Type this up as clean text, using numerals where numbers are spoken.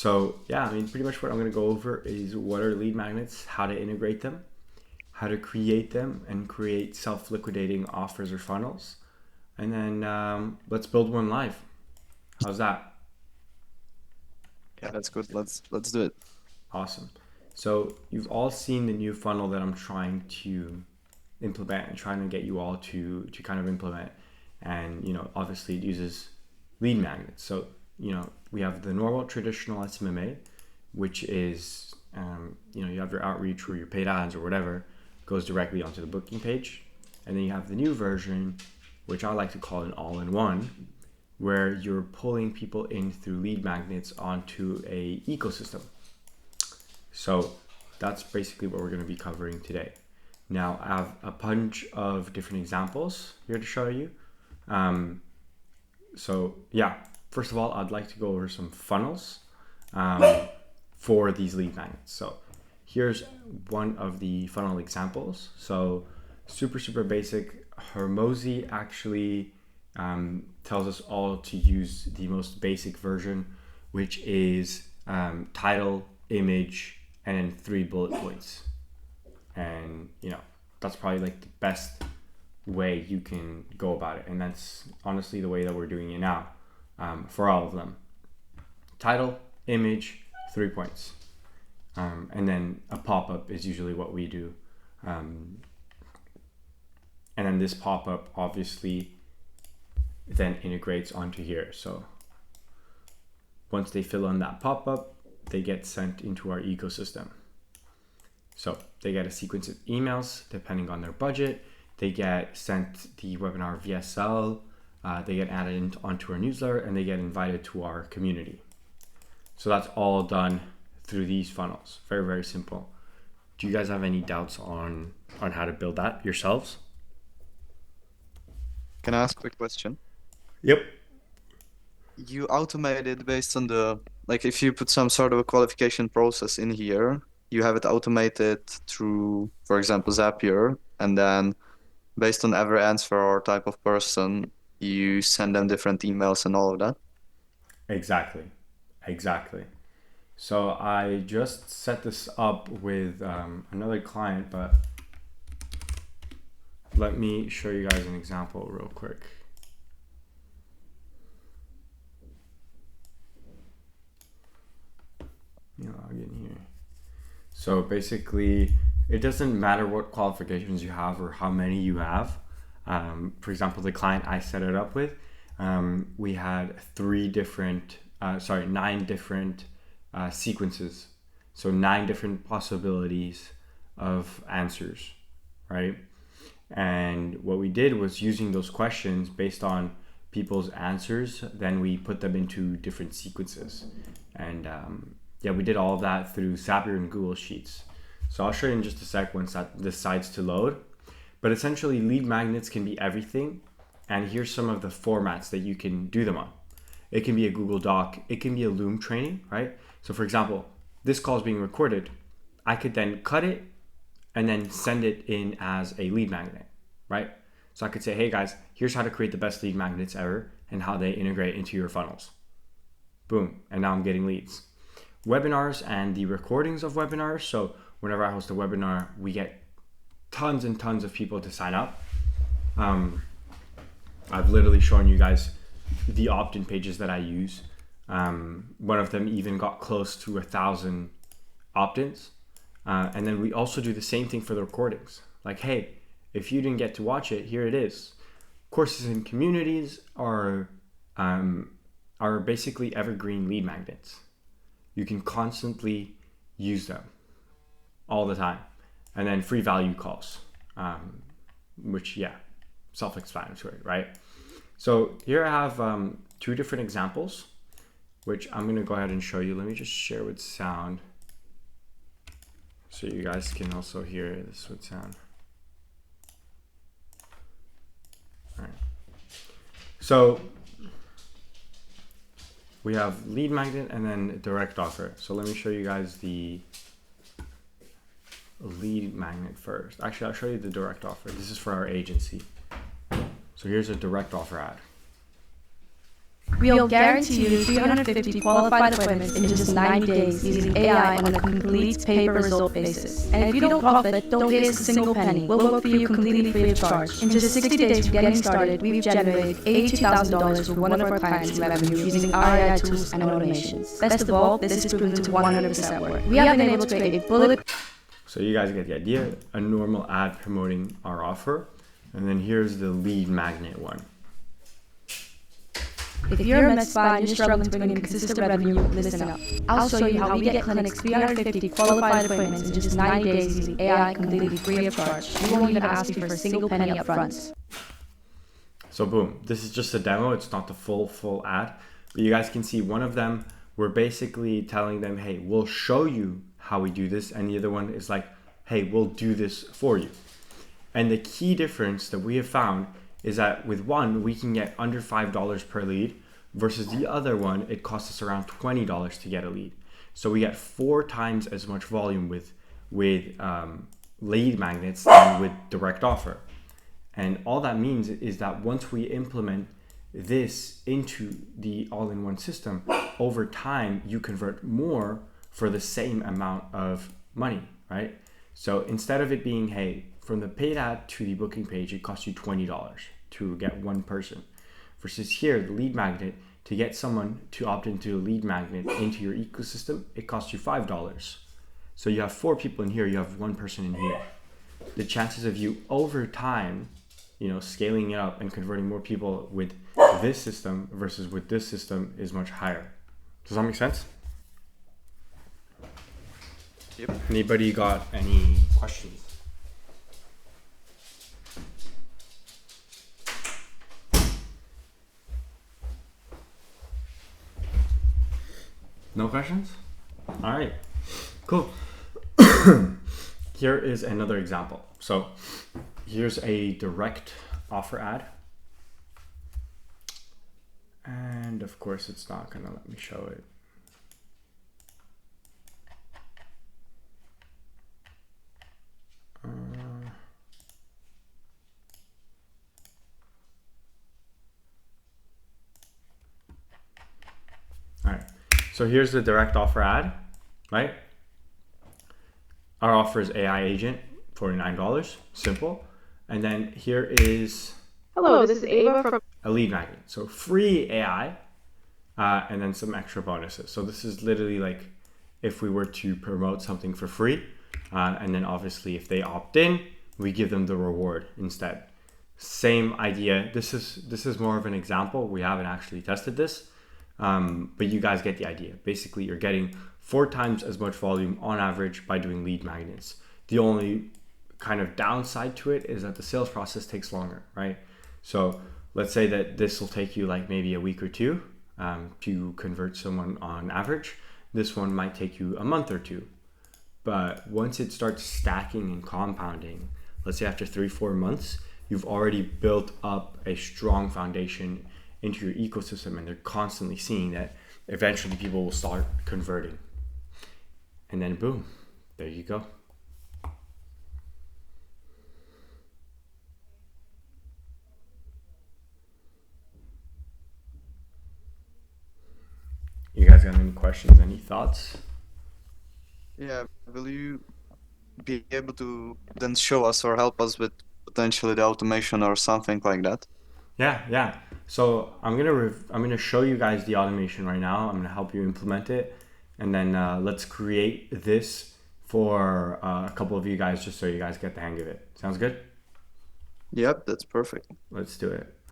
So yeah, I mean, pretty much what I'm going to go over is what are lead magnets, how to integrate them, how to create them, and create self-liquidating offers or funnels. And then let's build one live. How's that? Yeah, that's good. Let's do it. Awesome. So you've all seen the new funnel that I'm trying to implement and trying to get you all to kind of implement. And obviously it uses lead magnets. So we have the normal traditional SMMA, which is you have your outreach or your paid ads or whatever goes directly onto the booking page, and then you have the new version, which I like to call an all-in-one, where you're pulling people in through lead magnets onto a ecosystem. So that's basically what we're going to be covering today. Now I have a bunch of different examples here to show you. So yeah, first of all, I'd like to go over some funnels for these lead magnets. So here's one of the funnel examples. So super basic. Hermosi actually tells us all to use the most basic version, which is title, image, and then 3 bullet points. And that's probably like the best way you can go about it, and that's honestly the way that we're doing it now for all of them. Title, image, 3 points, and then a pop-up is usually what we do, and then this pop-up obviously then integrates onto here. So once they fill in that pop-up, they get sent into our ecosystem. So they get a sequence of emails depending on their budget. They get sent the webinar VSL. They get added onto our newsletter, and they get invited to our community. So that's all done through these funnels. Very simple. Do you guys have any doubts on how to build that yourselves? Can I ask a quick question? Yep. You automated based on if you put some sort of a qualification process in here, you have it automated through, for example, Zapier, and then based on every answer or type of person, you send them different emails and all of that. Exactly. So I just set this up with another client, but let me show you guys an example real quick. Log in here. So basically, it doesn't matter what qualifications you have or how many you have. For example, the client I set it up with, we had 9 different sequences. So 9 different possibilities of answers, right? And what we did was using those questions based on people's answers, then we put them into different sequences. And we did all of that through Zapier and Google Sheets. So I'll show you in just a sec once that decides to load. But essentially, lead magnets can be everything. And here's some of the formats that you can do them on. It can be a Google Doc. It can be a Loom training, right? So for example, this call is being recorded. I could then cut it and then send it in as a lead magnet, right? So I could say, hey guys, here's how to create the best lead magnets ever and how they integrate into your funnels. Boom. And now I'm getting leads. Webinars and the recordings of webinars. So whenever I host a webinar, we get tons and tons of people to sign up. I've literally shown you guys the opt-in pages that I use. One of them even got close to 1,000 opt-ins. And then we also do the same thing for the recordings. Like, hey, if you didn't get to watch it, here it is. Courses and communities are basically evergreen lead magnets. You can constantly use them all the time. And then free value calls, which, self-explanatory, right? So here I have 2 different examples, which I'm going to go ahead and show you. Let me just share with sound so you guys can also hear this with sound. All right. So we have lead magnet and then direct offer. So let me show you guys the lead magnet first. Actually, I'll show you the direct offer. This is for our agency. So here's a direct offer ad. We'll guarantee you 350 qualified appointments in just 90 days using AI on a complete pay-per-result basis. And if you don't profit, don't pay us a single penny. We'll work for you completely free of charge. In just 60 days from getting started, we've generated $82,000 for one of our clients in revenue using our AI tools and automations. Best of all, this is proven to 100% work. We have been able to create a bullet. So you guys get the idea, a normal ad promoting our offer. And then here's the lead magnet one. If you're a med spa and you're struggling to bring in consistent revenue, listen up. I'll show you how we get clinics 350 qualified appointments in just 90 days using AI completely free of charge. We won't even ask you for a single penny up front. So boom, this is just a demo. It's not the full ad, but you guys can see one of them, we're basically telling them, hey, we'll show you how we do this. And the other one is like, hey, we'll do this for you. And the key difference that we have found is that with one, we can get under $5 per lead versus the other one, it costs us around $20 to get a lead. So we get 4 times as much volume with lead magnets than with direct offer. And all that means is that once we implement this into the all-in-one system, over time, you convert more for the same amount of money, right? So instead of it being, hey, from the paid ad to the booking page, it costs you $20 to get one person. Versus here, the lead magnet, to get someone to opt into a lead magnet into your ecosystem, it costs you $5. So you have 4 people in here, you have 1 person in here. The chances of you over time, scaling it up and converting more people with this system versus with this system is much higher. Does that make sense? Yep. Anybody got any questions? No questions? All right, cool. Here is another example. So here's a direct offer ad. And of course, it's not gonna let me show it. All right, so here's the direct offer ad, right? Our offer is AI agent, $49, simple. And then here is Hello, this is Ava from a lead magnet. So free AI, and then some extra bonuses. So this is literally like if we were to promote something for free, and then obviously if they opt in, we give them the reward instead. Same idea. This is more of an example. We haven't actually tested this, but you guys get the idea. Basically, you're getting 4 times as much volume on average by doing lead magnets. The only kind of downside to it is that the sales process takes longer, right? So let's say that this will take you like maybe a week or 2 to convert someone on average. This one might take you a month or 2. But once it starts stacking and compounding, let's say after 3-4 months, you've already built up a strong foundation into your ecosystem, and they're constantly seeing that eventually people will start converting. And then boom, there you go. You guys got any questions, any thoughts? Yeah, will you be able to then show us or help us with potentially the automation or something like that? Yeah. So I'm gonna show you guys the automation right now. I'm gonna help you implement it, and then let's create this for a couple of you guys, just so you guys get the hang of it. Sounds good? Yep, that's perfect. Let's do it.